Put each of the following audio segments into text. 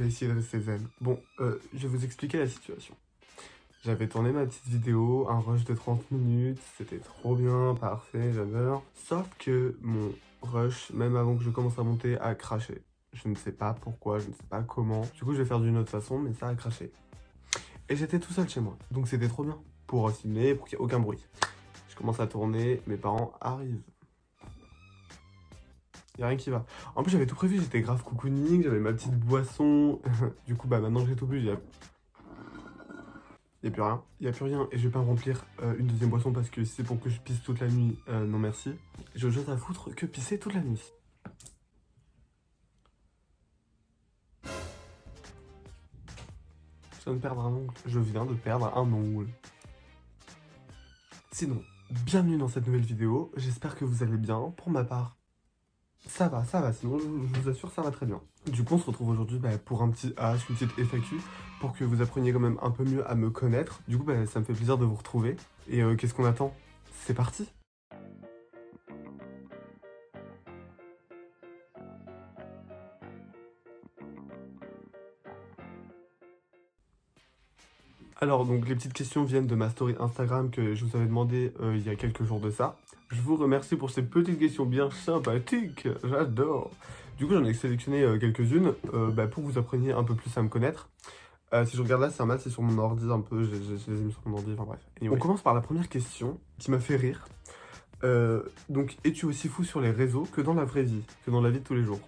vais essayer de rester zen. Bon, je vais vous expliquer la situation. J'avais tourné ma petite vidéo, un rush de 30 minutes, c'était trop bien, parfait, j'adore. Sauf que mon rush, même avant que je commence à monter, a craché. Je ne sais pas pourquoi, je ne sais pas comment. Du coup, je vais faire d'une autre façon, mais ça a craché. Et j'étais tout seul chez moi, donc c'était trop bien. Pour filmer, pour qu'il n'y ait aucun bruit. Je commence à tourner, mes parents arrivent. Y'a rien qui va. En plus, j'avais tout prévu, j'étais grave cocooning, j'avais ma petite boisson. Du coup, bah maintenant que j'ai tout bu, il y a plus rien. Il y a plus rien et je vais pas me remplir une deuxième boisson parce que si c'est pour que je pisse toute la nuit, non merci. J'ai autre chose à foutre que pisser toute la nuit. Je viens de perdre un ongle. Je viens de perdre un ongle. Sinon, bienvenue dans cette nouvelle vidéo. J'espère que vous allez bien. Pour ma part, ça va. Sinon, je vous assure, ça va très bien. Du coup, on se retrouve aujourd'hui pour un petit H, une petite FAQ, pour que vous appreniez quand même un peu mieux à me connaître. Du coup, ça me fait plaisir de vous retrouver. Et qu'est-ce qu'on attend? C'est parti! Alors, donc, les petites questions viennent de ma story Instagram que je vous avais demandé il y a quelques jours de ça. Je vous remercie pour ces petites questions bien sympathiques, j'adore. Du coup, j'en ai sélectionné quelques-unes pour que vous appreniez un peu plus à me connaître. Si je regarde là, c'est un match, c'est sur mon ordi un peu, je les ai mis sur mon ordi, enfin bref. Anyway. On commence par la première question qui m'a fait rire. Donc, es-tu aussi fou sur les réseaux que dans la vraie vie, que dans la vie de tous les jours?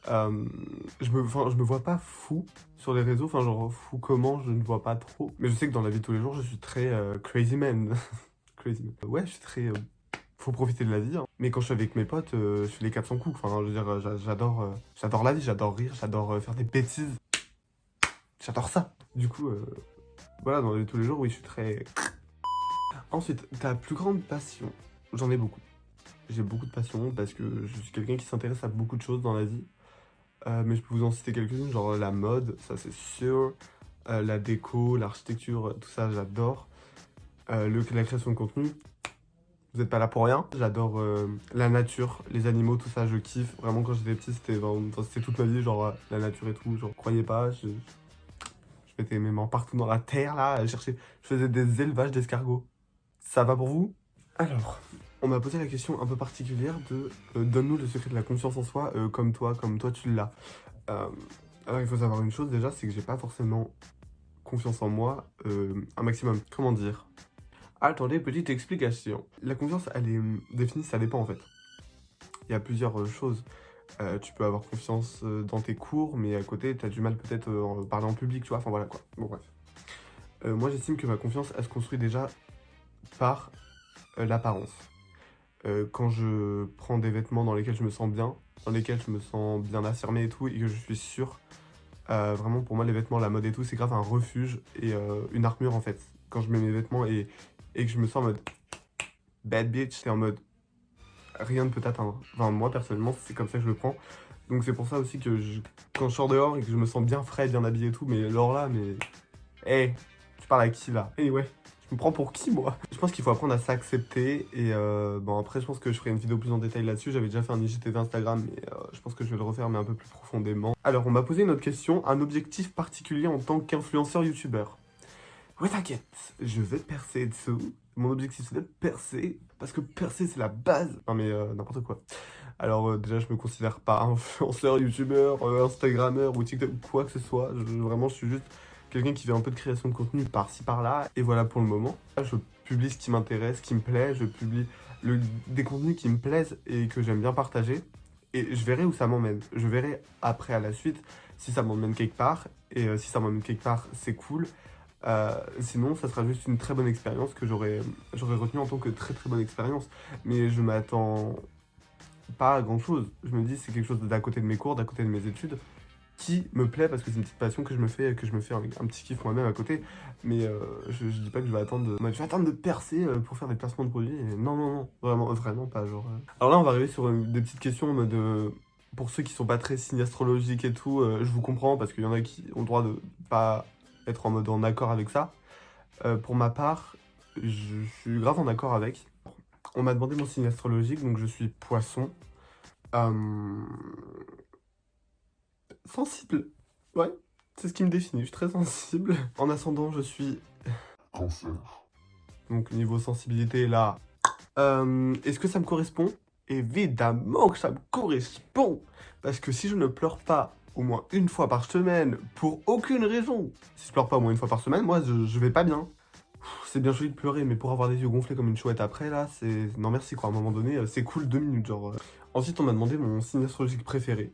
Je me vois pas fou sur les réseaux, enfin genre fou comment, je ne vois pas trop. Mais je sais que dans la vie de tous les jours, je suis très crazy man. Crazy man. Ouais, je suis très... faut profiter de la vie, hein. Mais quand je suis avec mes potes, je fais les 400 coups. Enfin, je veux dire, j'adore la vie, j'adore rire, j'adore faire des bêtises. J'adore ça. Du coup, voilà, dans la vie de tous les jours, oui, je suis très... Ensuite, ta plus grande passion. J'en ai beaucoup. J'ai beaucoup de passion parce que je suis quelqu'un qui s'intéresse à beaucoup de choses dans la vie. Mais je peux vous en citer quelques-unes, genre la mode, ça c'est sûr, la déco, l'architecture, tout ça j'adore. La création de contenu, vous n'êtes pas là pour rien. J'adore la nature, les animaux, tout ça je kiffe. Vraiment quand j'étais petit c'était toute ma vie, genre la nature et tout. Genre croyez pas, je mettais mes mains partout dans la terre là, à chercher. Je faisais des élevages d'escargots. Ça va pour vous? Alors, on m'a posé la question un peu particulière de donne-nous le secret de la confiance en soi comme toi tu l'as. Euh, alors il faut savoir une chose déjà, c'est que j'ai pas forcément confiance en moi un maximum. Comment dire? Attendez, petite explication. La confiance, elle est définie, ça dépend en fait. Il y a plusieurs choses. Tu peux avoir confiance dans tes cours, mais à côté, tu as du mal peut-être à parler en public, tu vois. Enfin voilà quoi. Bon bref. Moi j'estime que ma confiance, elle se construit déjà par l'apparence. Quand je prends des vêtements dans lesquels je me sens bien, dans lesquels je me sens bien affirmé et tout, et que je suis sûr, vraiment pour moi les vêtements, la mode et tout, c'est grave un refuge et une armure en fait. Quand je mets mes vêtements et que je me sens en mode bad bitch, c'est en mode rien ne peut t'atteindre. Enfin moi personnellement c'est comme ça que je le prends. Donc c'est pour ça aussi que quand je sors dehors et que je me sens bien frais, bien habillé et tout, mais alors là, mais... Hey, tu parles à qui là? Anyway. Je me prends pour qui, moi? Je pense qu'il faut apprendre à s'accepter. Et bon, après, je pense que je ferai une vidéo plus en détail là-dessus. J'avais déjà fait un IGTV Instagram, mais je pense que je vais le refaire, mais un peu plus profondément. Alors, on m'a posé une autre question. Un objectif particulier en tant qu'influenceur youtubeur? Ouais, t'inquiète, je vais percer dessous. Mon objectif, c'est de percer. Parce que percer, c'est la base. Non, mais n'importe quoi. Alors, déjà, je me considère pas influenceur, youtubeur, instagrammeur ou TikTok, quoi que ce soit. Vraiment, je suis juste quelqu'un qui fait un peu de création de contenu par-ci par-là, et voilà pour le moment. Là, je publie ce qui m'intéresse, ce qui me plaît, je publie des contenus qui me plaisent et que j'aime bien partager, et je verrai où ça m'emmène. Je verrai après, à la suite, si ça m'emmène quelque part, et si ça m'emmène quelque part, c'est cool. Sinon, ça sera juste une très bonne expérience que j'aurais retenue en tant que très très bonne expérience. Mais je m'attends pas à grand chose. Je me dis c'est quelque chose d'à côté de mes cours, d'à côté de mes études, qui me plaît parce que c'est une petite passion que je me fais avec un petit kiff moi-même à côté. Mais je dis pas que je vais attendre de percer pour faire des placements de produits. Et non, vraiment pas. Genre, Alors là, on va arriver sur des petites questions en mode. Pour ceux qui sont pas très signes astrologiques et tout, je vous comprends parce qu'il y en a qui ont le droit de pas être en mode en accord avec ça. Pour ma part, je suis grave en accord avec. On m'a demandé mon signe astrologique, donc je suis poisson. Euh, Sensible. Ouais, c'est ce qui me définit, je suis très sensible. En ascendant, je suis... Cancer. Donc niveau sensibilité, là... est-ce que ça me correspond? Évidemment que ça me correspond. Parce que si je ne pleure pas au moins une fois par semaine, pour aucune raison, si je pleure pas au moins une fois par semaine, moi je vais pas bien. C'est bien joli de pleurer, mais pour avoir les yeux gonflés comme une chouette après, là, c'est... Non merci quoi, à un moment donné, c'est cool 2 minutes, genre... Ensuite, on m'a demandé mon signe astrologique préféré.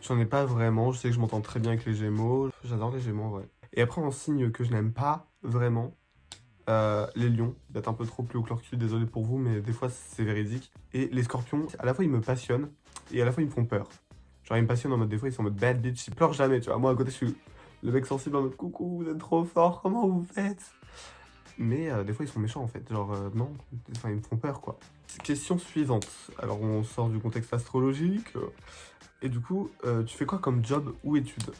J'en ai pas vraiment, je sais que je m'entends très bien avec les Gémeaux. J'adore les Gémeaux, ouais. Et après, un signe que je n'aime pas vraiment, les lions. D'être un peu trop plus haut que leur cul, désolé pour vous, mais des fois c'est véridique. Et les scorpions, à la fois ils me passionnent, et à la fois ils me font peur. Genre ils me passionnent en mode, des fois ils sont en mode bad bitch, ils pleurent jamais, tu vois. Moi à côté je suis le mec sensible en mode, coucou, vous êtes trop fort, comment vous faites? Mais des fois ils sont méchants en fait, genre non, enfin ils me font peur quoi. Question suivante, alors on sort du contexte astrologique, et du coup, tu fais quoi comme job ou études?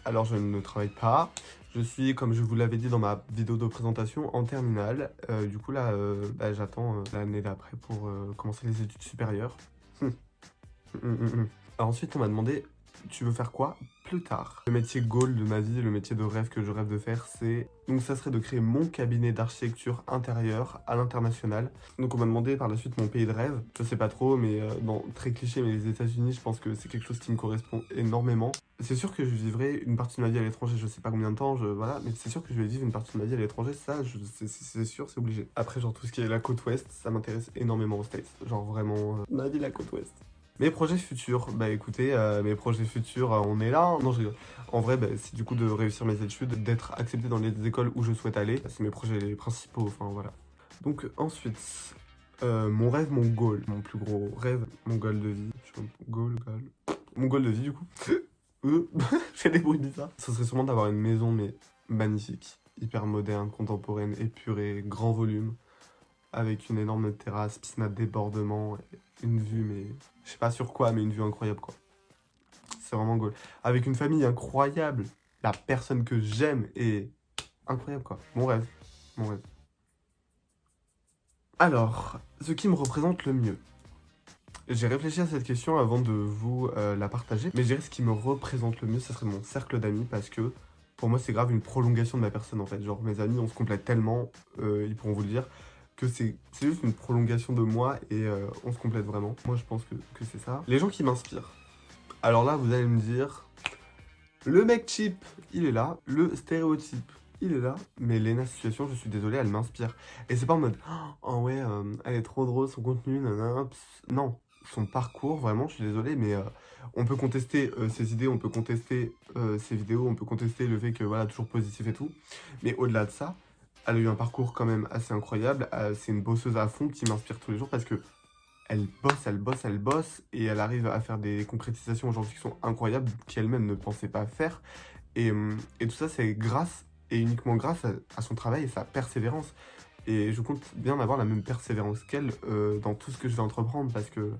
Alors je ne travaille pas, je suis, comme je vous l'avais dit dans ma vidéo de présentation, en terminale. Du coup là, bah, j'attends l'année d'après pour commencer les études supérieures. Alors ensuite on m'a demandé, tu veux faire quoi plus tard? Le métier goal de ma vie, le métier de rêve que je rêve de faire, c'est... Donc ça serait de créer mon cabinet d'architecture intérieure à l'international. Donc on m'a demandé par la suite mon pays de rêve. Je sais pas trop, mais très cliché, mais les États-Unis, je pense que c'est quelque chose qui me correspond énormément. C'est sûr que je vivrai une partie de ma vie à l'étranger, je sais pas combien de temps, voilà, mais c'est sûr que je vais vivre une partie de ma vie à l'étranger, ça, c'est sûr, c'est obligé. Après, genre tout ce qui est la côte ouest, ça m'intéresse énormément aux States. Genre vraiment, ma vie la côte ouest. Mes projets futurs, bah écoutez, mes projets futurs, on est là, hein. Non je rigole. En vrai, bah, c'est du coup de réussir mes études, d'être accepté dans les écoles où je souhaite aller. C'est mes projets principaux, enfin voilà. Donc ensuite, mon rêve, mon goal, mon plus gros rêve, mon goal de vie. Mon goal de vie du coup. J'ai des bruits bizarres. Ce serait sûrement d'avoir une maison mais magnifique, hyper moderne, contemporaine, épurée, grand volume, avec une énorme terrasse, piscine à débordement, et une vue, mais je sais pas sur quoi, mais une vue incroyable quoi. C'est vraiment goal. Avec une famille incroyable, la personne que j'aime est incroyable quoi. Mon rêve, mon rêve. Alors, ce qui me représente le mieux. J'ai réfléchi à cette question avant de vous la partager, mais je dirais ce qui me représente le mieux, ce serait mon cercle d'amis, parce que pour moi c'est grave une prolongation de ma personne en fait. Genre mes amis, on se complète tellement, ils pourront vous le dire, que c'est juste une prolongation de moi et on se complète vraiment. Moi je pense que c'est ça. Les gens qui m'inspirent. Alors là vous allez me dire, le mec cheap, il est là, le stéréotype, il est là, mais Lena Situation, je suis désolé, elle m'inspire. Et c'est pas en mode, oh ouais, elle est trop drôle, son contenu, nanana, non, son parcours, vraiment, je suis désolé, mais on peut contester ses idées, on peut contester ses vidéos, on peut contester le fait que, voilà, toujours positif et tout, mais au-delà de ça, elle a eu un parcours quand même assez incroyable, c'est une bosseuse à fond qui m'inspire tous les jours parce que elle bosse, elle bosse, elle bosse, et elle arrive à faire des concrétisations aujourd'hui qui sont incroyables, qu'elle-même ne pensait pas faire. Et tout ça, c'est grâce, et uniquement grâce à son travail et sa persévérance. Et je compte bien avoir la même persévérance qu'elle dans tout ce que je vais entreprendre, parce que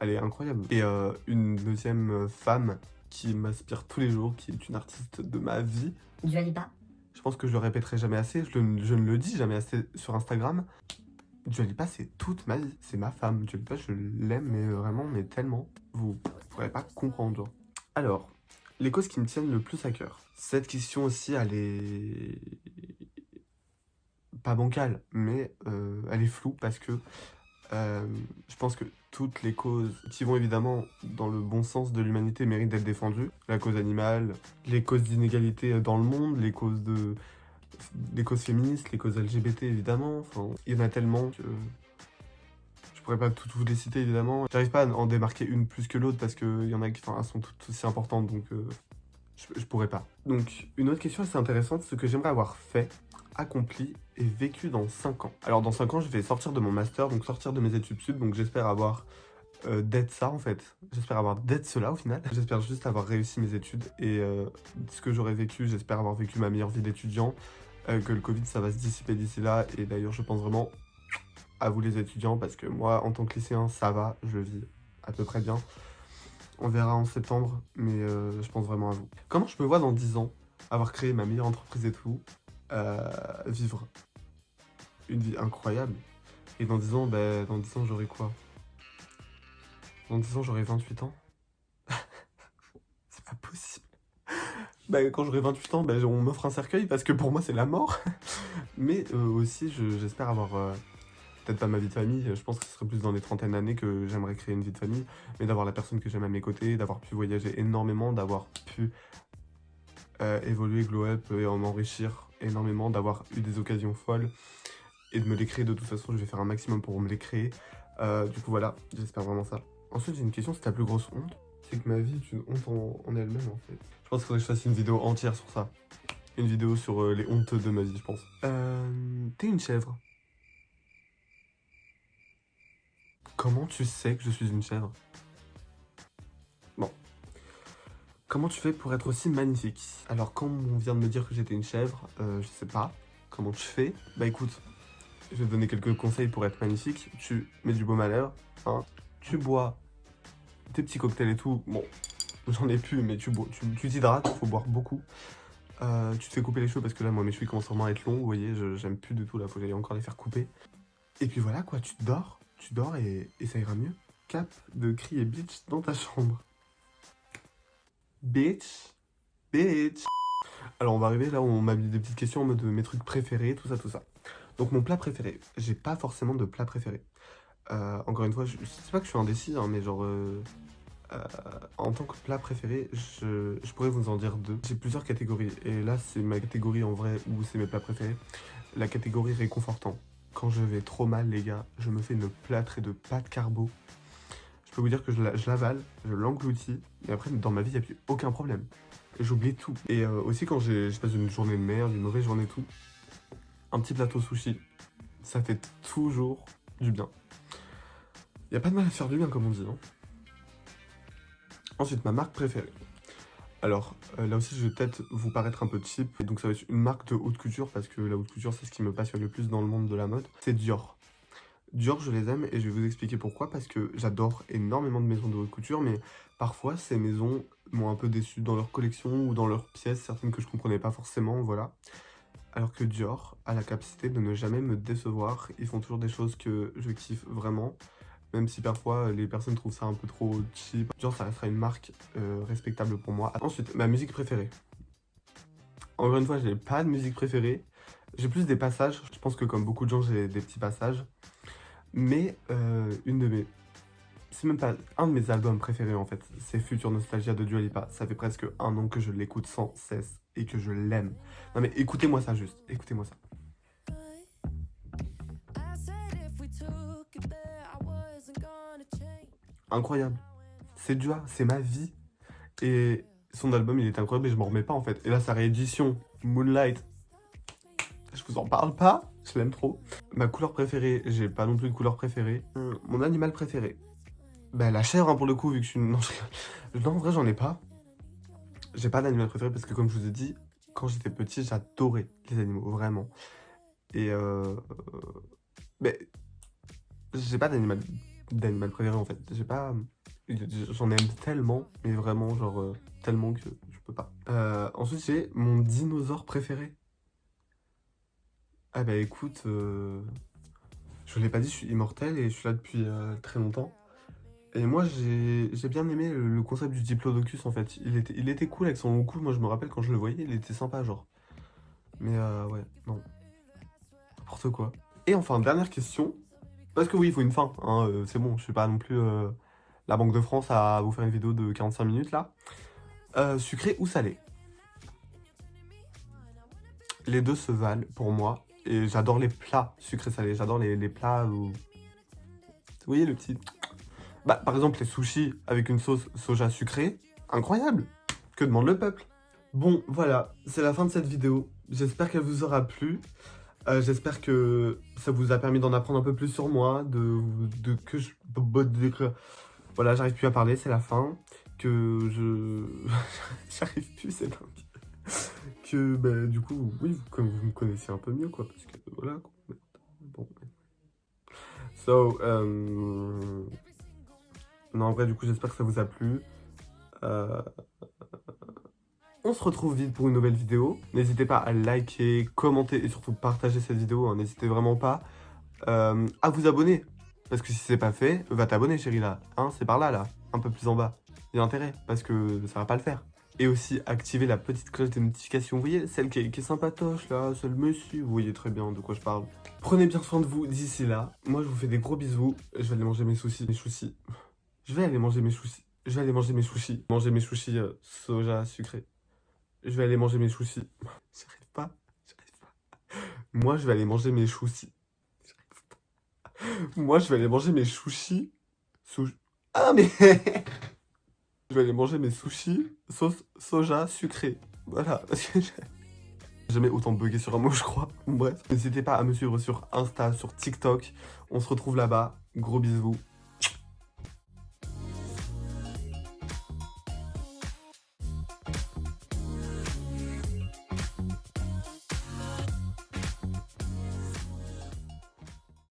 elle est incroyable. Et une deuxième femme qui m'inspire tous les jours, qui est une artiste de ma vie. Dua Lipa. Je pense que je le répéterai jamais assez, je ne le dis jamais assez sur Instagram. Dua Lipa, c'est toute ma vie, c'est ma femme. Dua Lipa, je l'aime, mais vraiment, mais tellement. Vous pourrez pas comprendre, genre. Alors, les causes qui me tiennent le plus à cœur. Cette question aussi, elle est pas bancale, mais elle est floue parce que je pense que toutes les causes qui vont évidemment dans le bon sens de l'humanité méritent d'être défendues. La cause animale, les causes d'inégalité dans le monde, les causes féministes, les causes LGBT évidemment. Enfin, il y en a tellement que je pourrais pas toutes vous les citer évidemment. J'arrive pas à en démarquer une plus que l'autre parce qu'il y en a qui elles sont toutes aussi importantes, donc je pourrais pas. Donc une autre question assez intéressante, ce que j'aimerais avoir fait, accompli et vécu dans 5 ans. Alors dans 5 ans, je vais sortir de mon master, donc sortir de mes études sud, donc j'espère avoir d'être ça en fait. J'espère avoir d'être cela au final. J'espère juste avoir réussi mes études et ce que j'aurais vécu, j'espère avoir vécu ma meilleure vie d'étudiant, que le Covid ça va se dissiper d'ici là, et d'ailleurs je pense vraiment à vous les étudiants, parce que moi en tant que lycéen ça va, je vis à peu près bien. On verra en septembre, mais je pense vraiment à vous. Comment je me vois dans 10 ans, avoir créé ma meilleure entreprise et tout, vivre une vie incroyable. Et dans 10 ans, dans 10 ans j'aurai quoi? Dans 10 ans j'aurai 28 ans. C'est pas possible. bah, quand j'aurai 28 ans, bah, on m'offre un cercueil parce que pour moi c'est la mort. Mais aussi j'espère avoir, peut-être pas ma vie de famille, je pense que ce serait plus dans les trentaines d'années que j'aimerais créer une vie de famille, mais d'avoir la personne que j'aime à mes côtés, d'avoir pu voyager énormément, d'avoir pu évoluer, glow up et en enrichir énormément, d'avoir eu des occasions folles et de me les créer. De toute façon, je vais faire un maximum pour me les créer. Du coup, voilà, j'espère vraiment ça. Ensuite, j'ai une question, c'est ta plus grosse honte? C'est que ma vie est une honte en elle-même, en fait. Je pense qu'il faudrait que je fasse une vidéo entière sur ça. Une vidéo sur les hontes de ma vie, je pense. T'es une chèvre. Comment tu sais que je suis une chèvre? Bon. Comment tu fais pour être aussi magnifique? Alors, quand on vient de me dire que j'étais une chèvre, je sais pas. Comment tu fais? Bah écoute, je vais te donner quelques conseils pour être magnifique. Tu mets du baume à lèvres, hein. Tu bois tes petits cocktails et tout. Bon, j'en ai plus, mais tu t'hydrates, il faut boire beaucoup. Tu te fais couper les cheveux parce que là, moi, mes cheveux commencent vraiment à être longs. Vous voyez, j'aime plus du tout là, faut que j'aille encore les faire couper. Et puis voilà quoi, tu dors et ça ira mieux. Cap de crier bitch dans ta chambre. Bitch, bitch. Alors on va arriver là où on m'a mis des petites questions en mode mes trucs préférés, tout ça, tout ça. Donc mon plat préféré, j'ai pas forcément de plat préféré. Encore une fois, je sais pas que je suis indécis, hein, mais genre en tant que plat préféré, je pourrais vous en dire deux. J'ai plusieurs catégories et là c'est ma catégorie en vrai où c'est mes plats préférés. La catégorie réconfortant. Quand je vais trop mal les gars, je me fais une plâtrée de pâtes carbo. Je peux vous dire que je l'avale, je l'engloutis, et après dans ma vie il n'y a plus aucun problème. J'oublie tout. Et aussi quand je passe une journée de merde, une mauvaise journée et tout, un petit plateau sushi, ça fait toujours du bien. Il n'y a pas de mal à faire du bien comme on dit. Hein. Ensuite, ma marque préférée. Alors, là aussi, je vais peut-être vous paraître un peu cheap. Et donc, ça va être une marque de haute couture, parce que la haute couture, c'est ce qui me passionne le plus dans le monde de la mode. C'est Dior. Dior, je les aime et je vais vous expliquer pourquoi. Parce que j'adore énormément de maisons de haute couture, mais parfois, ces maisons m'ont un peu déçu dans leur collection ou dans leurs pièces, certaines que je comprenais pas forcément, voilà. Alors que Dior a la capacité de ne jamais me décevoir. Ils font toujours des choses que je kiffe vraiment. Même si parfois les personnes trouvent ça un peu trop cheap. Dior, ça restera une marque respectable pour moi. Ensuite, ma musique préférée. Encore une fois, j'ai pas de musique préférée. J'ai plus des passages. Je pense que comme beaucoup de gens, j'ai des petits passages. Mais une de mes... C'est même pas un de mes albums préférés en fait. C'est Future Nostalgia de Dua Lipa. Ça fait presque un an que je l'écoute sans cesse et que je l'aime. Non mais écoutez-moi ça juste. Écoutez-moi ça. Incroyable. C'est Dua, c'est ma vie. Et son album, il est incroyable et je m'en remets pas en fait. Et là, sa réédition, Moonlight, je vous en parle pas, je l'aime trop. Ma couleur préférée, j'ai pas non plus de couleur préférée. Mon animal préféré, bah la chèvre hein, pour le coup, vu que je suis... Non, non en vrai, j'en ai pas. J'ai pas d'animal préféré parce que comme je vous ai dit, quand j'étais petit, j'adorais les animaux, vraiment. Et mais j'ai pas d'animal préféré en fait. J'ai pas... J'en aime tellement, mais vraiment, genre, tellement que je peux pas. Ensuite, j'ai mon dinosaure préféré. Ah bah écoute, je l'ai pas dit, je suis immortel et je suis là depuis très longtemps. Et moi, j'ai bien aimé le concept du Diplodocus, en fait. Il était cool avec son long cou, moi je me rappelle quand je le voyais, il était sympa, genre. Mais ouais, non. N'importe quoi. Et enfin, dernière question. Parce que oui, il faut une fin, hein, c'est bon, je suis pas non plus la Banque de France à vous faire une vidéo de 45 minutes, là. Sucré ou salé? Les deux se valent pour moi. Et j'adore les plats sucrés-salés. J'adore les plats où... Vous voyez le petit... Bah, par exemple, les sushis avec une sauce soja sucrée. Incroyable! Que demande le peuple? Bon, voilà, c'est la fin de cette vidéo. J'espère qu'elle vous aura plu. J'espère que ça vous a permis d'en apprendre un peu plus sur moi, que je... Voilà, j'arrive plus à parler, c'est la fin. Que je... J'arrive plus, c'est dingue. Que, bah, du coup, oui, comme vous me connaissez un peu mieux, quoi, parce que, voilà, quoi. Bon. So, non, en vrai, du coup, j'espère que ça vous a plu. On se retrouve vite pour une nouvelle vidéo. N'hésitez pas à liker, commenter et surtout partager cette vidéo. Hein. N'hésitez vraiment pas à vous abonner. Parce que si c'est pas fait, va t'abonner, chérie, là. Hein, c'est par là, là. Un peu plus en bas. Il y a intérêt, parce que ça va pas le faire. Et aussi activer la petite cloche des notifications. Vous voyez, celle qui est sympatoche là, celle monsieur. Vous voyez très bien de quoi je parle. Prenez bien soin de vous d'ici là. Moi, je vous fais des gros bisous. Je vais aller manger mes sushis. Mes sushis. Je vais aller manger mes sushis. Je vais aller manger mes sushis. Manger mes sushis soja sucré. Je vais aller manger mes sushis. J'arrive pas. J'arrive pas. Moi, je vais aller manger mes sushis. Moi, je vais aller manger mes sushis. Ah, mais... Je vais aller manger mes sushis sauce soja sucré. Voilà. Parce que j'ai jamais autant bugué sur un mot, je crois. Bref. N'hésitez pas à me suivre sur Insta, sur TikTok. On se retrouve là-bas. Gros bisous.